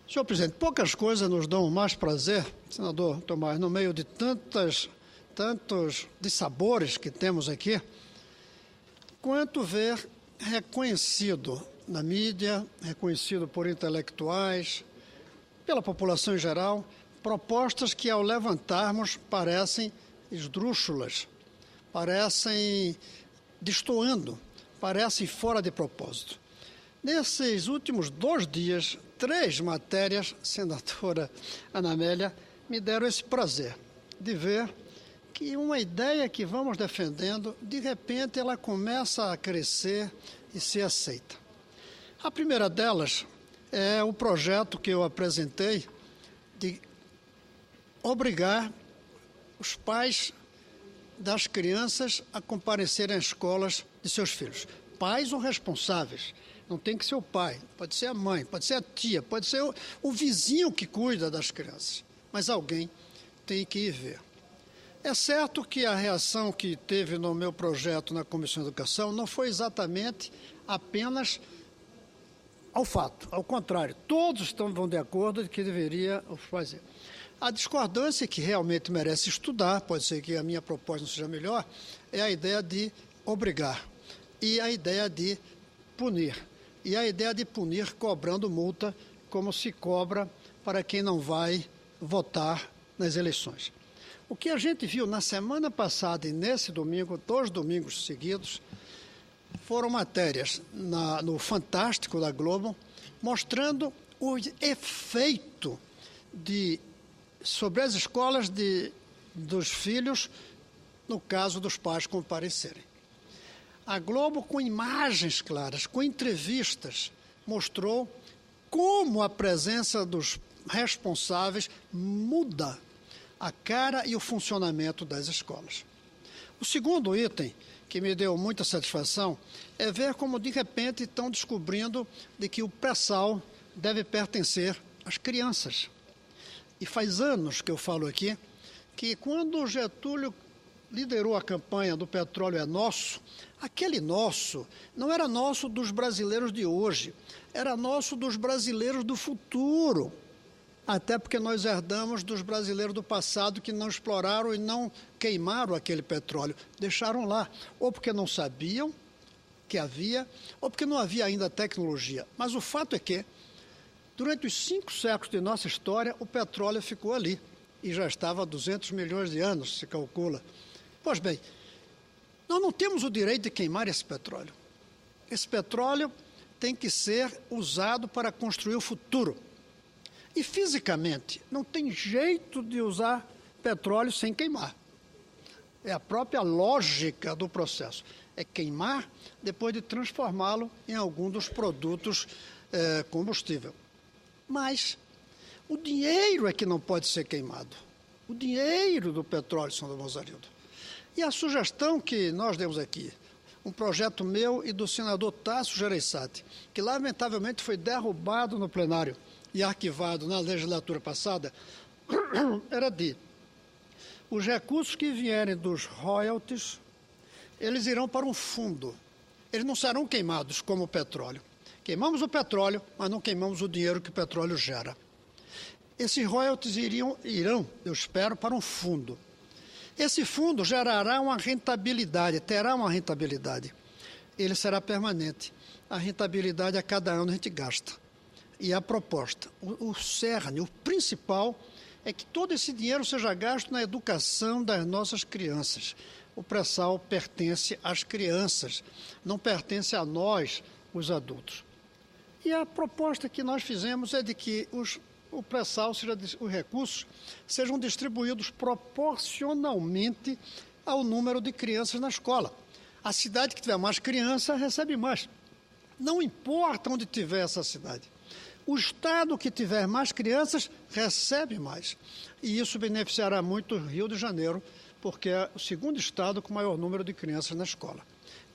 Senhor presidente, poucas coisas nos dão mais prazer, senador Tomás, no meio de tantos dissabores que temos aqui, quanto ver reconhecido na mídia, reconhecido por intelectuais, pela população em geral, propostas que ao levantarmos parecem esdrúxulas, parecem destoando, parecem fora de propósito. Nesses últimos 2 dias, 3 matérias, senadora Ana Amélia, me deram esse prazer de ver que uma ideia que vamos defendendo, de repente ela começa a crescer e ser aceita. A primeira delas é o projeto que eu apresentei de obrigar os pais das crianças a comparecerem às escolas de seus filhos. Pais ou responsáveis. Não tem que ser o pai, pode ser a mãe, pode ser a tia, pode ser o vizinho que cuida das crianças. Mas alguém tem que ir ver. É certo que a reação que teve no meu projeto na Comissão de Educação não foi exatamente apenas ao fato. Ao contrário, todos vão de acordo de que deveria fazer. A discordância que realmente merece estudar, pode ser que a minha proposta não seja melhor, é a ideia de obrigar e a ideia de punir. E a ideia de punir cobrando multa, como se cobra para quem não vai votar nas eleições. O que a gente viu na semana passada e nesse domingo, 2 domingos seguidos, foram matérias no Fantástico da Globo, mostrando o efeito sobre as escolas dos filhos, no caso dos pais comparecerem. A Globo, com imagens claras, com entrevistas, mostrou como a presença dos responsáveis muda a cara e o funcionamento das escolas. O segundo item, que me deu muita satisfação, é ver como, de repente, estão descobrindo de que o pré-sal deve pertencer às crianças. E faz anos que eu falo aqui que quando o Getúlio liderou a campanha do petróleo é nosso, aquele nosso não era nosso dos brasileiros de hoje, era nosso dos brasileiros do futuro. Até porque nós herdamos dos brasileiros do passado que não exploraram e não queimaram aquele petróleo, deixaram lá, ou porque não sabiam que havia, ou porque não havia ainda tecnologia. Mas o fato é que, durante os 5 séculos de nossa história, o petróleo ficou ali, e já estava há 200 milhões de anos, se calcula. Pois bem, nós não temos o direito de queimar esse petróleo. Esse petróleo tem que ser usado para construir o futuro. E fisicamente, não tem jeito de usar petróleo sem queimar. É a própria lógica do processo. É queimar depois de transformá-lo em algum dos produtos combustível. Mas o dinheiro é que não pode ser queimado. O dinheiro do petróleo, senador Mozarildo. E a sugestão que nós demos aqui, um projeto meu e do senador Tasso Gereissati, que lamentavelmente foi derrubado no plenário e arquivado na legislatura passada, era os recursos que vierem dos royalties, eles irão para um fundo. Eles não serão queimados como o petróleo. Queimamos o petróleo, mas não queimamos o dinheiro que o petróleo gera. Esses royalties irão, eu espero, para um fundo. Esse fundo gerará uma rentabilidade, terá uma rentabilidade. Ele será permanente. A rentabilidade a cada ano a gente gasta. E a proposta, o cerne, o principal, é que todo esse dinheiro seja gasto na educação das nossas crianças. O pré-sal pertence às crianças, não pertence a nós, os adultos. E a proposta que nós fizemos é de que o pré-sal, os recursos, sejam distribuídos proporcionalmente ao número de crianças na escola. A cidade que tiver mais crianças recebe mais. Não importa onde tiver essa cidade. O estado que tiver mais crianças recebe mais. E isso beneficiará muito o Rio de Janeiro, porque é o segundo estado com maior número de crianças na escola.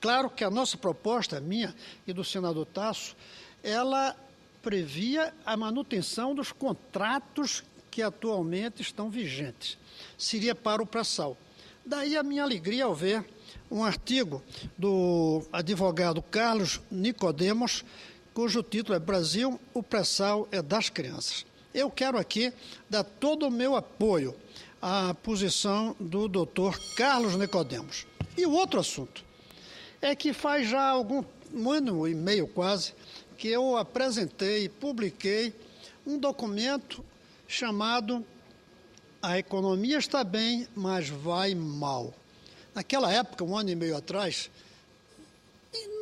Claro que a nossa proposta, minha e do senador Tasso, ela previa a manutenção dos contratos que atualmente estão vigentes. Seria para o pré-sal. Daí a minha alegria ao ver um artigo do advogado Carlos Nicodemos, cujo título é Brasil, o pré-sal é das crianças. Eu quero aqui dar todo o meu apoio à posição do doutor Carlos Nicodemos. E o outro assunto é que faz já um ano e meio quase que eu apresentei e publiquei um documento chamado A Economia Está Bem, mas Vai Mal. Naquela época, um ano e meio atrás,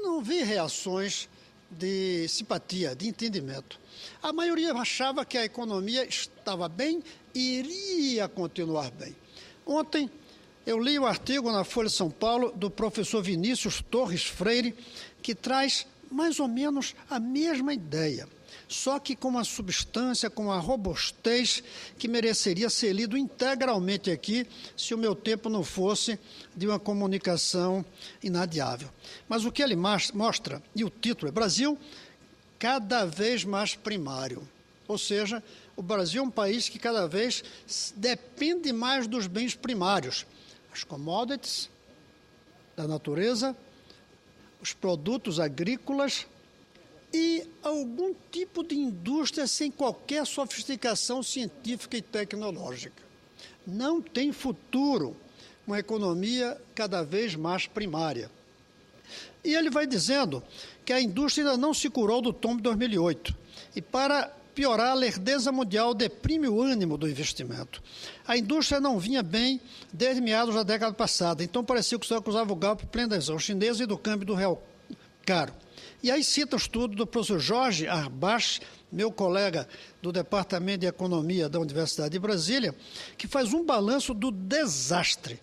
não vi reações de simpatia, de entendimento. A maioria achava que a economia estava bem e iria continuar bem. Ontem, eu li o artigo na Folha de São Paulo do professor Vinícius Torres Freire, que traz mais ou menos a mesma ideia, só que com uma substância, com uma robustez que mereceria ser lido integralmente aqui, se o meu tempo não fosse de uma comunicação inadiável. Mas o que ele mostra, e o título é Brasil, cada vez mais primário. Ou seja, o Brasil é um país que cada vez depende mais dos bens primários, as commodities da natureza, os produtos agrícolas e algum tipo de indústria sem qualquer sofisticação científica e tecnológica. Não tem futuro uma economia cada vez mais primária. E ele vai dizendo que a indústria ainda não se curou do tombo de 2008. E para piorar, a lerdeza mundial deprime o ânimo do investimento. A indústria não vinha bem desde meados da década passada, então parecia que só cruzava o galo para plena adesão chinesa e do câmbio do real caro. E aí cita o estudo do professor Jorge Arbach, meu colega do Departamento de Economia da Universidade de Brasília, que faz um balanço do desastre,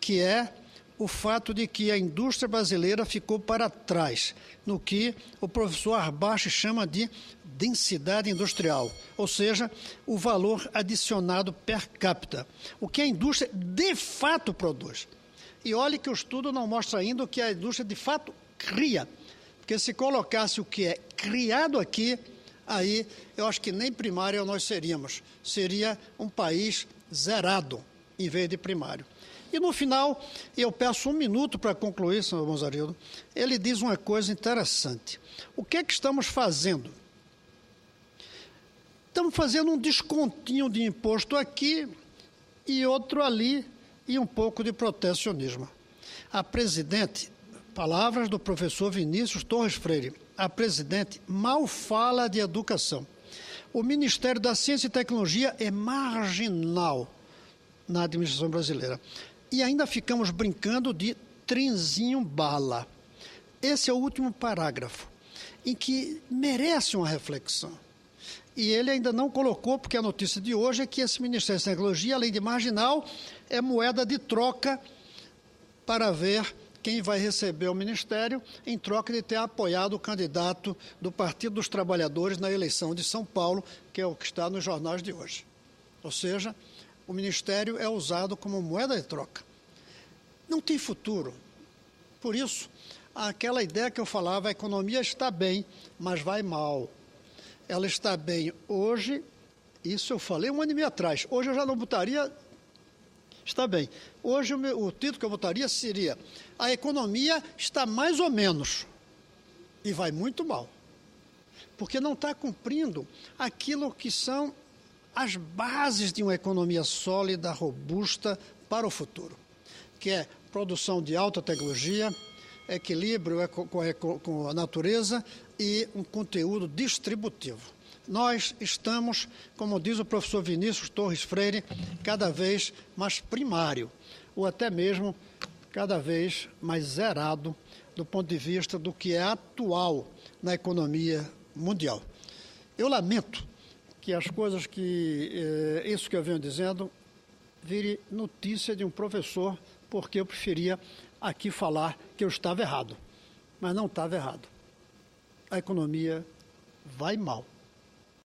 que é o fato de que a indústria brasileira ficou para trás, no que o professor Arbach chama de densidade industrial, ou seja, o valor adicionado per capita, o que a indústria de fato produz. E olhe que o estudo não mostra ainda o que a indústria de fato cria, porque se colocasse o que é criado aqui, aí eu acho que nem primário nós seríamos, seria um país zerado em vez de primário. E no final, eu peço um minuto para concluir, senhor Bonzarildo, ele diz uma coisa interessante. O que é que estamos fazendo? Estamos fazendo um descontinho de imposto aqui e outro ali e um pouco de protecionismo. A presidente, palavras do professor Vinícius Torres Freire, a presidente mal fala de educação. O Ministério da Ciência e Tecnologia é marginal na administração brasileira. E ainda ficamos brincando de trenzinho bala. Esse é o último parágrafo, em que merece uma reflexão. E ele ainda não colocou, porque a notícia de hoje é que esse Ministério da Tecnologia, além de marginal, é moeda de troca para ver quem vai receber o Ministério, em troca de ter apoiado o candidato do Partido dos Trabalhadores na eleição de São Paulo, que é o que está nos jornais de hoje. Ou seja, o Ministério é usado como moeda de troca. Não tem futuro. Por isso, aquela ideia que eu falava, a economia está bem, mas vai mal. Ela está bem hoje, isso eu falei um ano e meio atrás. Hoje eu já não botaria, está bem. Hoje o título que eu botaria seria, a economia está mais ou menos e vai muito mal. Porque não está cumprindo aquilo que são as bases de uma economia sólida, robusta para o futuro, que é produção de alta tecnologia, equilíbrio com a natureza e um conteúdo distributivo. Nós estamos, como diz o professor Vinícius Torres Freire, cada vez mais primário, ou até mesmo cada vez mais zerado do ponto de vista do que é atual na economia mundial. Eu lamento que as coisas isso que eu venho dizendo, vire notícia de um professor, porque eu preferia aqui falar que eu estava errado, mas não estava errado. A economia vai mal.